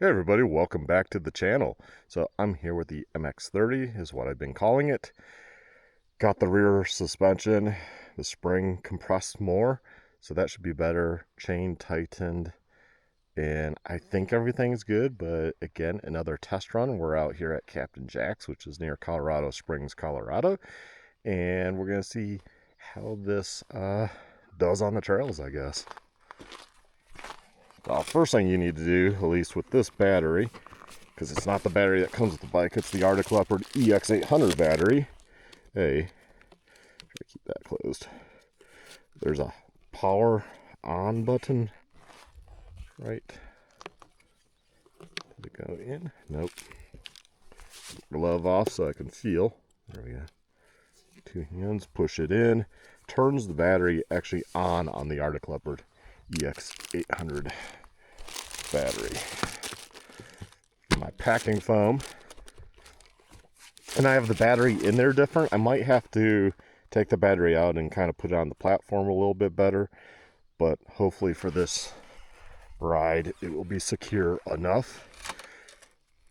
Hey everybody, welcome back to the channel. So I'm here with the MX30 is what I've been calling it. Got the rear suspension, the spring compressed more, so that should be better. Chain tightened, and I think everything's good, but again, another test run. We're out here at Captain Jack's, which is near Colorado Springs, Colorado, and we're gonna see how this does on the trails, I guess. Well, first thing you need to do, at least with this battery, because it's not the battery that comes with the bike, it's the Arctic Leopard EX800 battery. Hey, try to keep that closed. There's a power on button, right? Did it go in? Nope. Glove off so I can feel. There we go. Two hands, push it in. Turns the battery actually on the Arctic Leopard EX800 battery. My packing foam, and I have the battery in there different. I might have to take the battery out and kind of put it on the platform a little bit better, but hopefully for this ride it will be secure enough.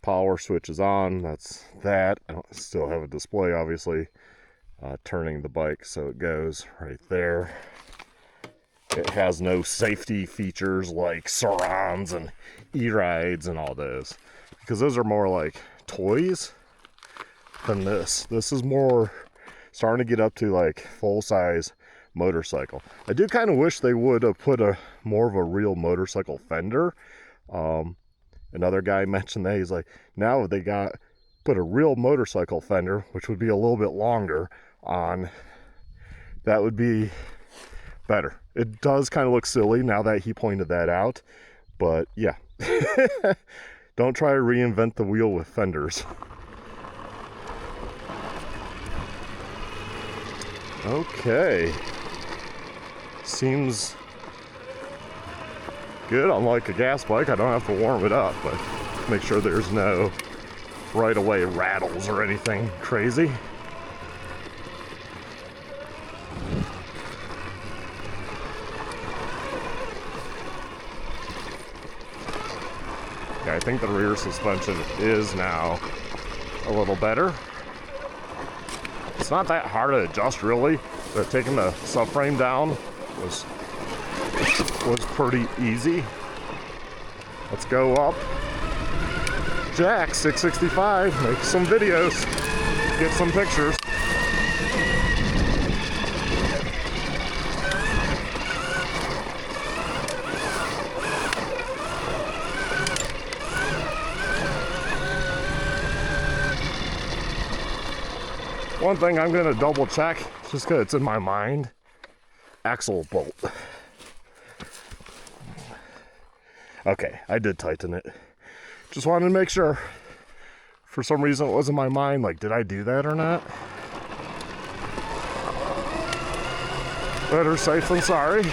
Power switch is on, that's that. I don't still have a display, obviously, turning the bike so it goes right there. It has no safety features like surrounds and e-rides and all those, because those are more like toys than this. This is more starting to get up to like full-size motorcycle. I do kind of wish they would have put a more of a real motorcycle fender. Another guy mentioned that. He's like, now they put a real motorcycle fender, which would be a little bit longer on. That would be better. It does kind of look silly now that he pointed that out, but yeah. Don't try to reinvent the wheel with fenders. Okay. Seems good. Unlike a gas bike, I don't have to warm it up, but make sure there's no right away rattles or anything crazy. Yeah, I think the rear suspension is now a little better. It's not that hard to adjust, really, but taking the subframe down was pretty easy. Let's go up Jack 665, make some videos, get some pictures. One thing I'm gonna double check, just because it's in my mind, axle bolt. Okay, I did tighten it. Just wanted to make sure. For some reason it was in my mind, like, did I do that or not? Better safe than sorry.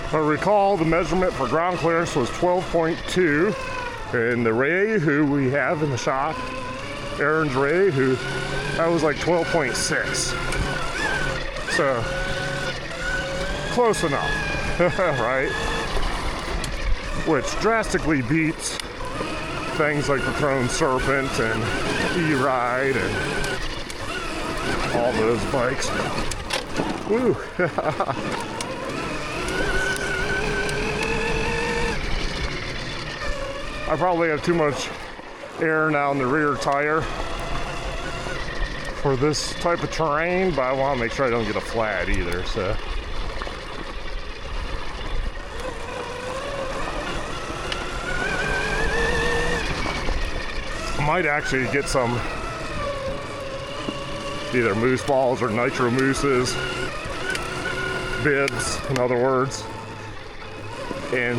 If I recall, the measurement for ground clearance was 12.2, and the Ray, who we have in the shop, Aaron's Ray, that was like 12.6. So, close enough, right? Which drastically beats things like the Throne Serpent and E-Ride and all those bikes. Woo! I probably have too much air now in the rear tire for this type of terrain, but I want to make sure I don't get a flat either, so. Might actually get some either moose balls or nitro mooses, bibs, in other words, and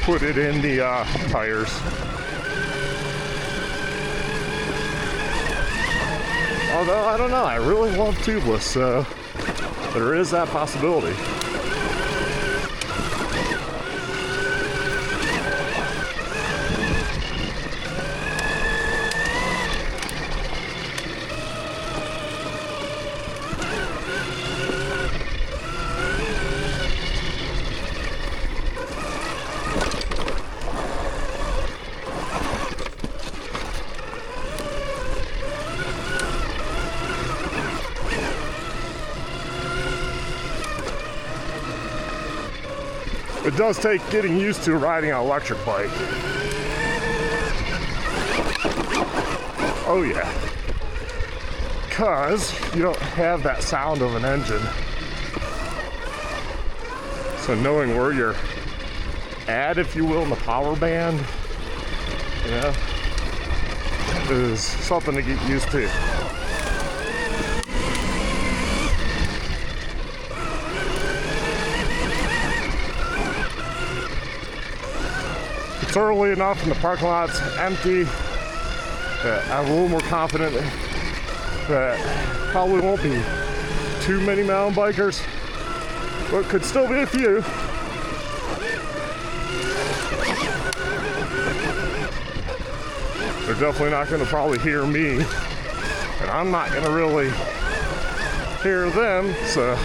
put it in the tires. Although, I don't know, I really love tubeless, so there is that possibility. It does take getting used to riding an electric bike. Oh yeah. Because you don't have that sound of an engine. So knowing where you're at, if you will, in the power band, you know, is something to get used to. It's early enough and the parking lot's empty that I'm a little more confident that probably won't be too many mountain bikers, but could still be a few. They're definitely not going to probably hear me, and I'm not going to really hear them, so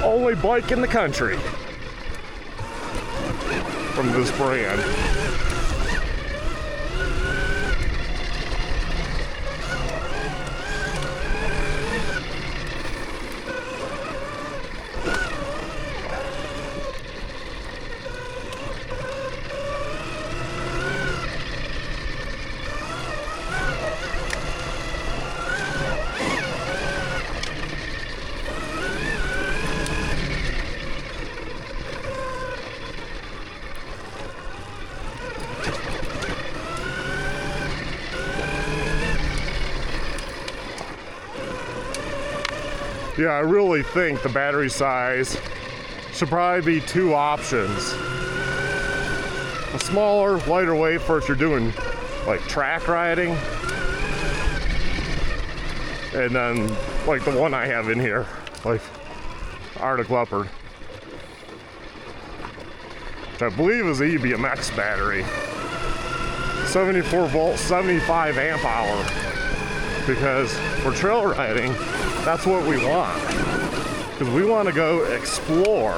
only bike in the country from this brand. Yeah, I really think the battery size should probably be two options. A smaller, lighter weight for if you're doing like track riding. And then like the one I have in here, like Arctic Leopard, which I believe is the EBMX battery. 74 volt, 75 amp hour. Because for trail riding, that's what we want. Because we want to go explore.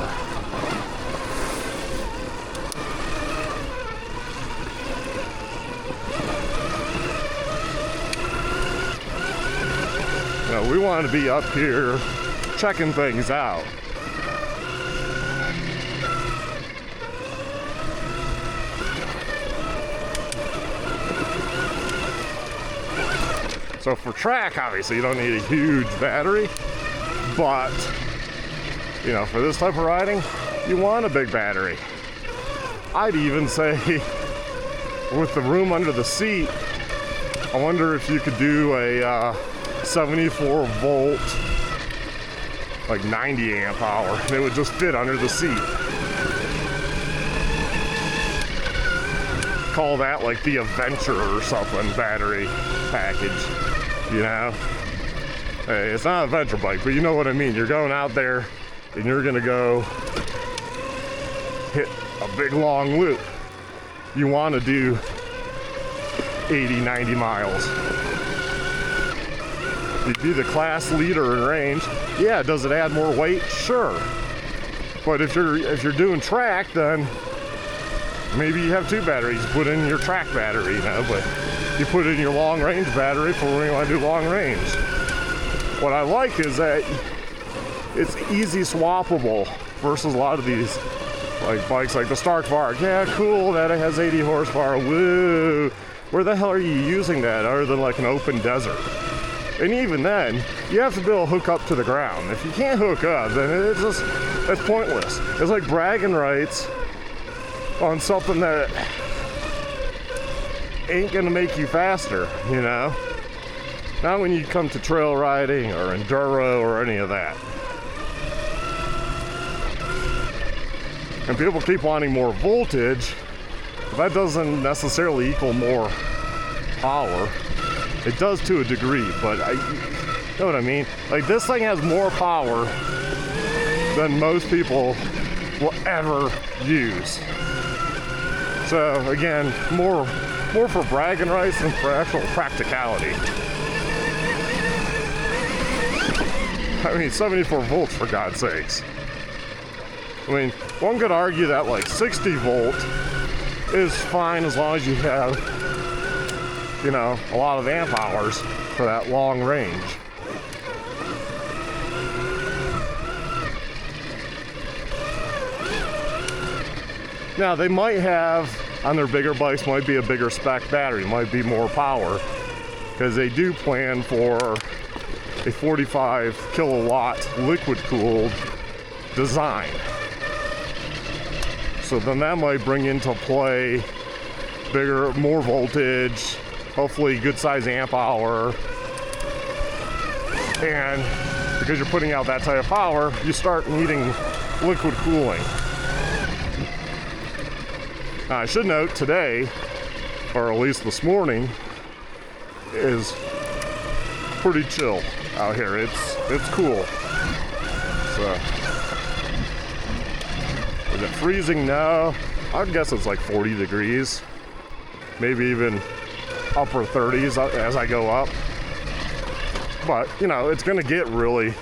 You know, we want to be up here checking things out. So for track, obviously, you don't need a huge battery, but, you know, for this type of riding, you want a big battery. I'd even say, with the room under the seat, I wonder if you could do a 74 volt, like 90 amp hour, and it would just fit under the seat. Call that like the Adventure or something battery package, you know? Hey, it's not an adventure bike, but you know what I mean. You're going out there and you're gonna go hit a big long loop. You wanna do 80, 90 miles. You'd be the class leader in range. Yeah, does it add more weight? Sure. But if you're doing track, then maybe you have two batteries. Put in your track battery, you know, but you put in your long range battery for when you want to do long range. What I like is that it's easy swappable versus a lot of these like bikes like the Stark Vark. Yeah, cool that it has 80 horsepower. Woo! Where the hell are you using that other than like an open desert? And even then, you have to be able to hook up to the ground. If you can't hook up, then that's pointless. It's like bragging rights on something that ain't gonna make you faster, you know? Not when you come to trail riding or enduro or any of that. And people keep wanting more voltage, but that doesn't necessarily equal more power. It does to a degree, but you know what I mean? Like, this thing has more power than most people will ever use. So again, more for bragging rights than for actual practicality. I mean, 74 volts, for God's sakes. I mean, one could argue that like 60 volt is fine as long as you have, you know, a lot of amp hours for that long range. Now, they might have, on their bigger bikes, might be a bigger spec battery, might be more power, because they do plan for a 45 kilowatt liquid cooled design. So then that might bring into play bigger, more voltage, hopefully good size amp hour. And because you're putting out that type of power, you start needing liquid cooling. Now, I should note today, or at least this morning, is pretty chill out here. It's cool. So, is it freezing? No. I'd guess it's like 40 degrees, maybe even upper 30s as I go up. But, you know, it's gonna get really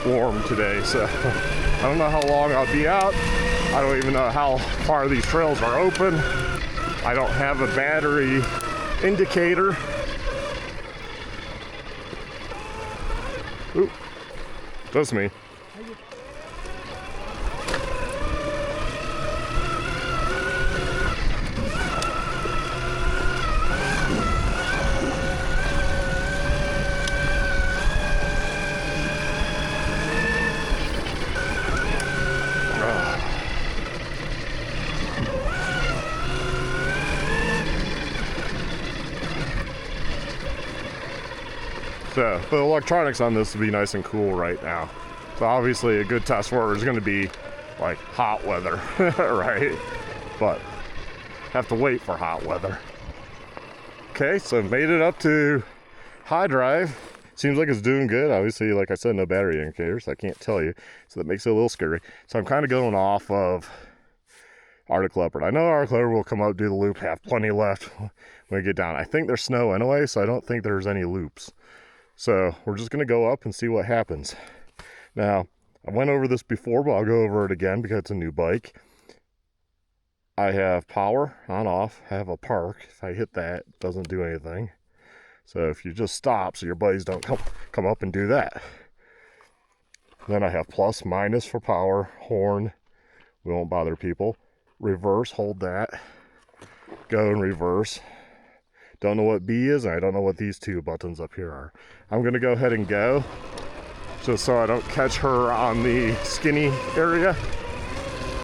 warm today, so I don't know how long I'll be out. I don't even know how far these trails are open. I don't have a battery indicator. Ooh, that's me. So the electronics on this will be nice and cool right now. So obviously a good test for it is going to be like hot weather, right? But have to wait for hot weather. Okay, so made it up to high drive. Seems like it's doing good. Obviously, like I said, no battery indicators. I can't tell you, so that makes it a little scary. So I'm kind of going off of Arctic Leopard. I know Arctic Leopard will come out, do the loop, have plenty left when we get down. I think there's snow anyway, so I don't think there's any loops. So we're just going to go up and see what happens. Now, I went over this before, but I'll go over it again because it's a new bike. I have power on off. I have a park. If I hit that, it doesn't do anything. So if you just stop so your buddies don't come up and do that. Then I have plus, minus for power, horn. We won't bother people. Reverse, hold that. Go and reverse. Don't know what B is, and I don't know what these two buttons up here are. I'm going to go ahead and go, just so I don't catch her on the skinny area.